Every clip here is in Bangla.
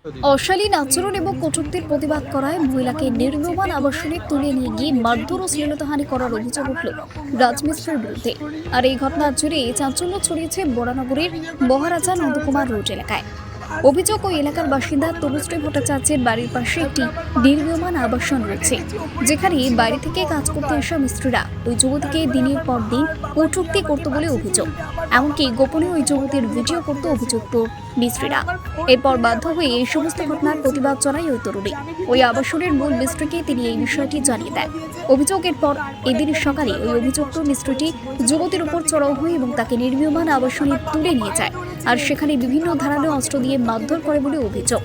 অশালীন আচরণ এবং কটূক্তির প্রতিবাদ করায় মহিলাকে নির্মমান আবাসনে তুলে নিয়ে গিয়ে মারধর ও শ্লীলতাহানি করার অভিযোগ উঠল রাজমিস্ত্রির বিরুদ্ধে। আর এই ঘটনা জুড়ে চাঞ্চল্য ছড়িয়েছে বরানগরের মহারাজা নন্দকুমার রোড এলাকায়। অভিযোগ, ওই এলাকার বাসিন্দা তনুশ্রী ভট্টাচার্যের বাড়ির পাশে একটি নির্মীয়মান আবাসন রয়েছে, যেখানে বাইরে থেকে কাজ করতে আসা মিস্ত্রিরা ওই যুবতীকে দিনের পর দিন কটূক্তি করত বলে অভিযোগ। এমনকি গোপনে ওই যুবতীর ভিডিও করতে অভিযুক্ত মিস্ত্রিরা। এরপর বাধ্য হয়ে এই সমস্ত ঘটনার প্রতিবাদ জানায় ওই তরুণী। ওই আবাসনের মূল মিস্ত্রিকে তিনি এই বিষয়টি জানিয়ে দেন। অভিযোগের পর এদিন সকালে ওই অভিযুক্ত মিস্ত্রিটি যুবতীর উপর চড়াও হয় এবং তাকে নির্মীয়মান আবাসনে তুলে নিয়ে যায়, আর সেখানে বিভিন্ন ধারালো অস্ত্র দিয়ে মারধর করে বলে অভিযোগ।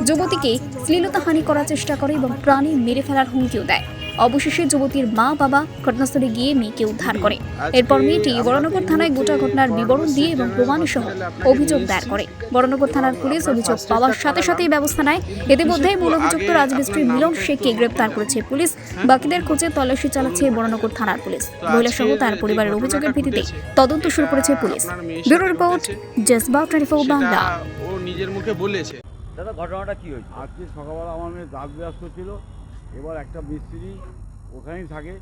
যুবতীকে শ্লীলতাহানি করার চেষ্টা করে এবং প্রাণে মেরে ফেলার হুমকিও দেয়। অবশেষে যুবতীর মা বাবা ঘটনাস্থলে গিয়ে মেয়েকে উদ্ধার করে। এরপর মেয়েটি বরানগর থানায় গোটা ঘটনার বিবরণ দিয়ে এবং প্রমাণ সহ অভিযোগ দায়ের করে। বরানগর থানার পুলিশ অভিযোগ পাওয়ার সাথে সাথেই ব্যবস্থা নেয়। ইতিমধ্যে মূল অভিযুক্ত রাজমিস্ত্রি মিলন শেখকে গ্রেপ্তার করেছে পুলিশ। বাকিদের খোঁজে তল্লাশি চালাচ্ছে বরানগর থানার পুলিশ। মহিলা সহ তার পরিবারের অভিযোগের ভিত্তিতে তদন্ত শুরু করেছে পুলিশ। ব্যুরো রিপোর্ট, জজবা 24 বাংলা। ও নিজের মুখে বলেছে। দাদা, ঘটনাটা কি হয়েছে? আজকে সকালবেলা আমার মেয়ে দাঁত ব্যস্ত ছিল। এবার একটা মিস্ত্রি ওখানেই থাকে,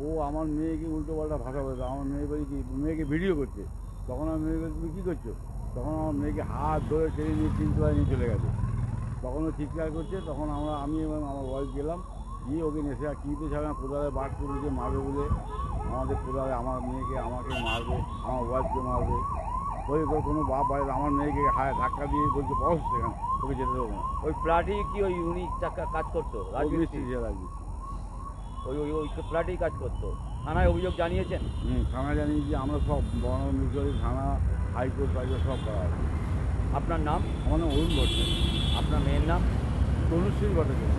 ও আমার মেয়েকে উল্টোপাল্টা ভাষা বলছে। আমার মেয়েকে ভিডিও করছে। তখন আমার মেয়েকে, তুমি কী করছো? তখন আমার মেয়েকে হাত ধরে টেনে নিয়ে 3 তলায় নিয়ে চলে গেছে। তখন ও চিৎকার করছে। তখন আমি এবং আমার ওয়াইফ গেলাম, গিয়ে ওকে নেশে কীতে ছাড়া কোদালে বাট করেছে মারবে বলে। আমাদের কোদালে আমার মেয়েকে আমাকে মারবে, আমার ওয়াইফকে মারবে। ওই কোনো বাপ বাড়ি আমার মেয়েকে ধাক্কা দিয়ে বলছে বস, সেখানে তোকে যেতে দেবো না। ওই ফ্ল্যাটেই কি ওই উনি কাজ করতো? রাজমিস্ত্রি। ওই ওই ওই ফ্ল্যাটেই কাজ করতো। থানায় অভিযোগ জানিয়েছেন? থানা জানিয়েছি আমরা, সব বরানগর মিউনিসিপালিটি থানা, হাইকোর্ট ফাইকোর্ট সব করা আছে। আপনার নাম? আমার নাম অরুণ ভট্টাচার্য। আপনার মেয়ের নাম? তনুশ্রী ভট্টাচার্য।